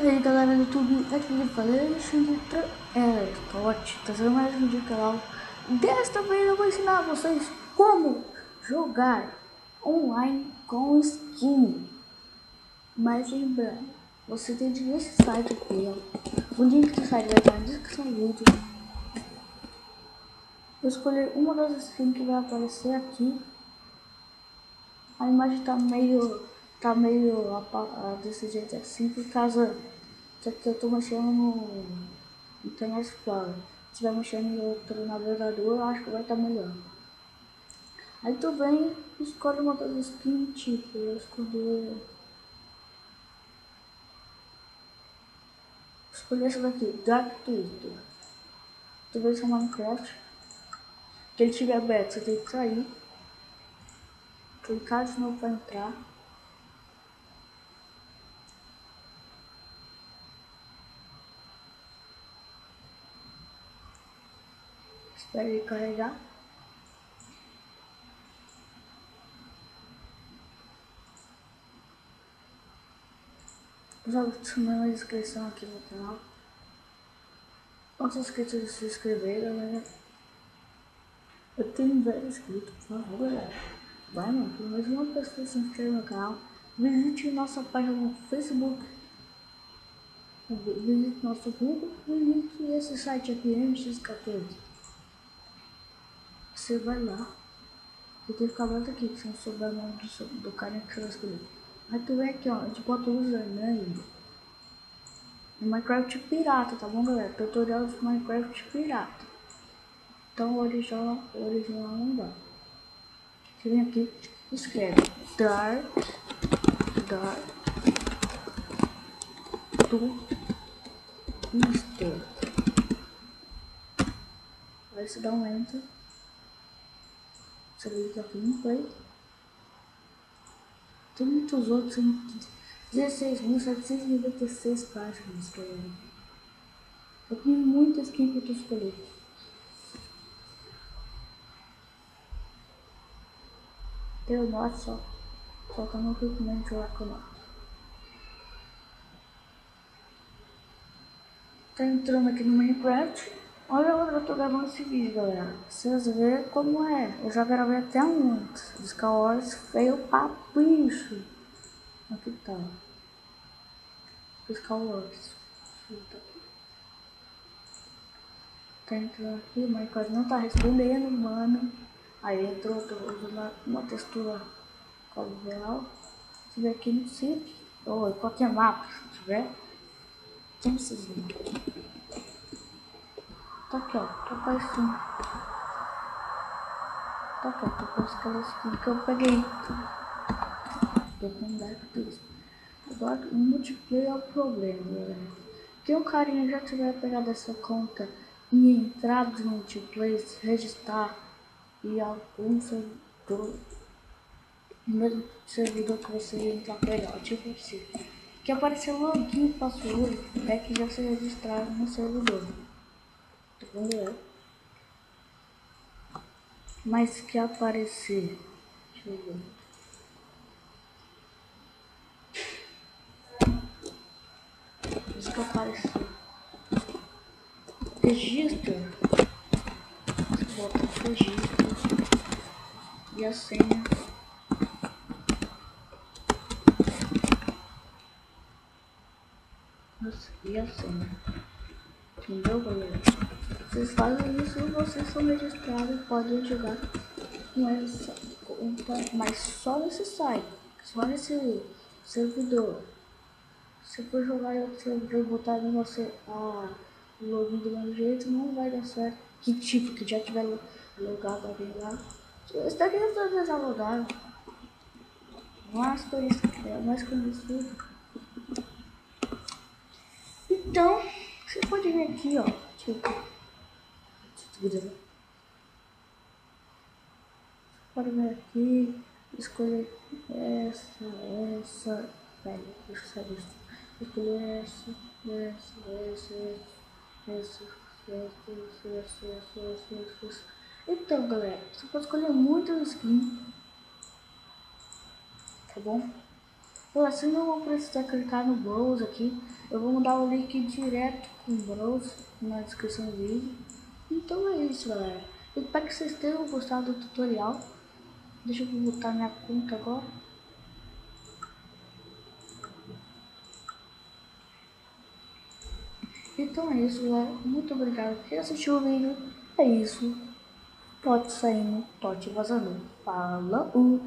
aí galera do YouTube, aqui que falei, trazendo mais um vídeo do canal. Desta vez eu vou ensinar vocês como jogar online com skin. Mas lembrando, você tem esse site aqui, ó. O link do site vai estar na descrição do vídeo. Eu escolhi uma das skins que vai aparecer aqui. A imagem tá meio desse jeito assim, por causa que eu tô mexendo no Internet Explorer. Se estiver mexendo em outro navegador, eu acho que vai estar melhor. Aí tu vem e escolhe uma das skins, tipo, eu escolhi essa daqui, Dark Twister. Tu vem seu Minecraft, que ele tiver aberto, você tem que sair, clicar de novo para entrar. Espera ele carregar. Já deixei na descrição aqui no canal. Não se esqueça de se inscrever, galera. Eu tenho velho inscritos, por favor, galera. Vai, mano, pelo menos uma pessoa se inscreve no canal. Visite nossa página no Facebook. Visite nosso Google. Visite esse site aqui, MX14. Você vai lá. E tem que ficar aberto aqui, se não souber o nome do cara que você vai escolher. Aí tu vem aqui, ó. A gente bota o username. Minecraft pirata, tá bom, galera? Tutorial de Minecraft pirata. Então o original não dá. Você vem aqui, escreve Dark Twister. Aí você dá um enter. Você clica aqui no play. Tem muitos outros, 16.796 páginas, galera. Eu tenho muitas skins que eu tô escolhendo. Tem o nosso, só que eu não recomendo jogar com o nosso. Tá entrando aqui no Minecraft. Olha onde eu tô gravando esse vídeo, galera. Vocês verem como é. Eu já gravei até um antes. Skywars feio pra bicho. Aqui tá. Skywars. Tá entrando aqui, o Minecraft não tá respondendo, mano. Aí entrou, tô usando uma textura real. Se tiver aqui no sítio, ou qualquer mapa, se tiver, tem esses vídeos. Tá aqui, ó, tá aparecendo. Tá aqui, ó, tá aparecendo aquela skin que eu peguei. Tô com Dark Twister. Agora, o multiplayer é o problema, galera. Que um carinha já tiver pegado essa conta e entrado no multiplayer, se registrar e algum servidor, mesmo servidor que você entrar pegar, tipo assim, que apareceu login e password, é que já se registraram no servidor. Tá bom, galera? Mas que aparecer, deixa eu ver. Isso que apareceu. Registro. Você bota registro. E a senha. E a senha. Entendeu, galera? Vocês fazem isso e vocês são registrados e podem jogar com essa conta, mas só nesse site, só nesse servidor. Se for jogar em outro servidor e botar em você o login do mesmo jeito, não vai dar certo. Que tipo que já tiver logado alguém lá. Esse daqui eu já logaram. Mais conhecido. Então, você pode vir aqui, ó. Pode vir aqui, escolher essa. Velho, deixa eu saber isso. Escolher essa. Então, galera, você pode escolher muitas skins, tá bom? Assim não vou precisar clicar no Browse aqui. Eu vou mudar o link direto com o Browse na descrição do vídeo. Então é isso, galera. Eu espero que vocês tenham gostado do tutorial. Deixa eu botar minha conta agora. Então é isso, galera. Muito obrigado por assistir o vídeo. É isso. Tote saindo, tote vazando. Falou!